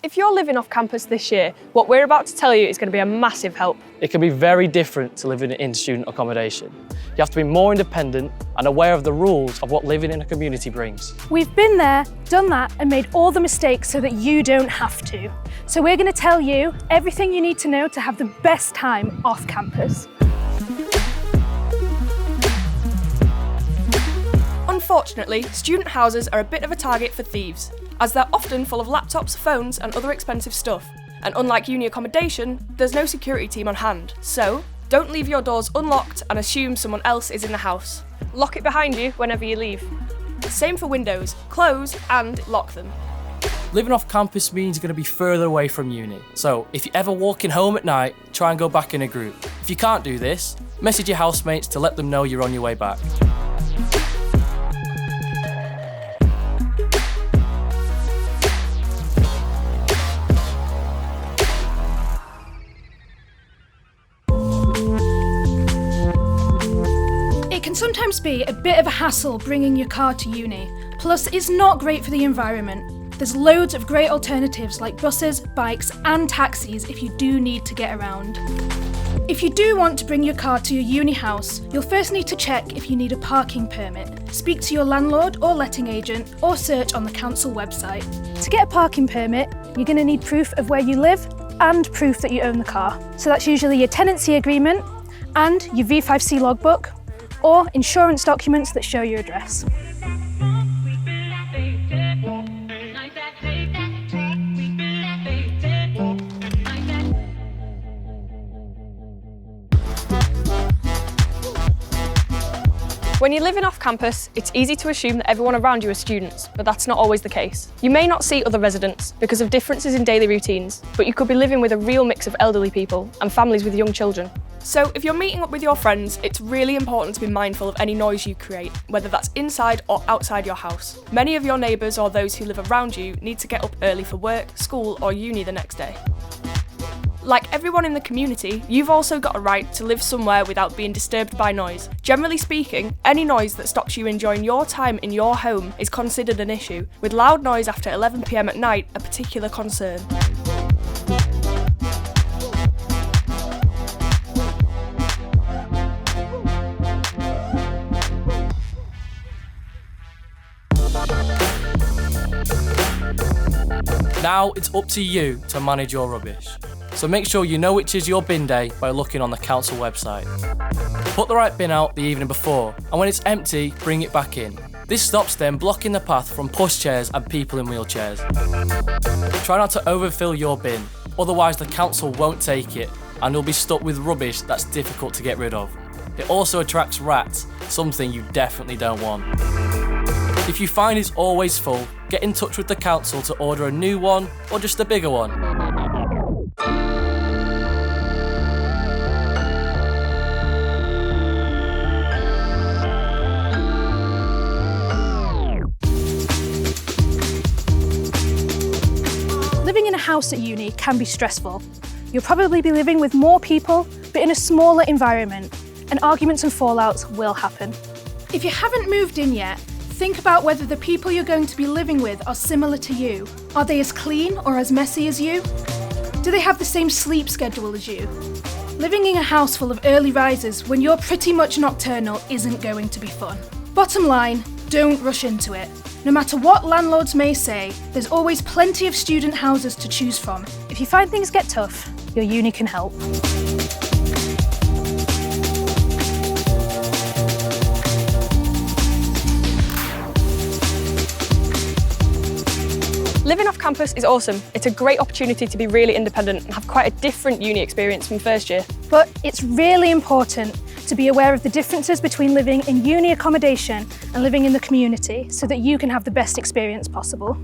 If you're living off campus this year, what we're about to tell you is going to be a massive help. It can be very different to living in student accommodation. You have to be more independent and aware of the rules of what living in a community brings. We've been there, done that, and made all the mistakes so that you don't have to. So we're going to tell you everything you need to know to have the best time off campus. Unfortunately, student houses are a bit of a target for thieves, as they're often full of laptops, phones and other expensive stuff. And unlike uni accommodation, there's no security team on hand. So, don't leave your doors unlocked and assume someone else is in the house. Lock it behind you whenever you leave. Same for windows, close and lock them. Living off campus means you're going to be further away from uni. So if you're ever walking home at night, try and go back in a group. If you can't do this, message your housemates to let them know you're on your way back. It can sometimes be a bit of a hassle bringing your car to uni, plus it's not great for the environment. There's loads of great alternatives like buses, bikes and taxis if you do need to get around. If you do want to bring your car to your uni house, you'll first need to check if you need a parking permit. Speak to your landlord or letting agent or search on the council website. To get a parking permit, you're going to need proof of where you live and proof that you own the car. So that's usually your tenancy agreement and your V5C logbook, or insurance documents that show your address. When you're living off campus, it's easy to assume that everyone around you are students, but that's not always the case. You may not see other residents because of differences in daily routines, but you could be living with a real mix of elderly people and families with young children. So if you're meeting up with your friends, it's really important to be mindful of any noise you create, whether that's inside or outside your house. Many of your neighbours or those who live around you need to get up early for work, school or uni the next day. Like everyone in the community, you've also got a right to live somewhere without being disturbed by noise. Generally speaking, any noise that stops you enjoying your time in your home is considered an issue, with loud noise after 11 PM at night a particular concern. Now it's up to you to manage your rubbish. So make sure you know which is your bin day by looking on the council website. Put the right bin out the evening before, and when it's empty, bring it back in. This stops them blocking the path from pushchairs and people in wheelchairs. Try not to overfill your bin, otherwise the council won't take it and you'll be stuck with rubbish that's difficult to get rid of. It also attracts rats, something you definitely don't want. If you find it's always full, get in touch with the council to order a new one or just a bigger one. Living in a house at uni can be stressful. You'll probably be living with more people, but in a smaller environment, and arguments and fallouts will happen. If you haven't moved in yet, think about whether the people you're going to be living with are similar to you. Are they as clean or as messy as you? Do they have the same sleep schedule as you? Living in a house full of early risers when you're pretty much nocturnal isn't going to be fun. Bottom line, don't rush into it. No matter what landlords may say, there's always plenty of student houses to choose from. If you find things get tough, your uni can help. Living off campus is awesome. It's a great opportunity to be really independent and have quite a different uni experience from first year. But it's really important to be aware of the differences between living in uni accommodation and living in the community so that you can have the best experience possible.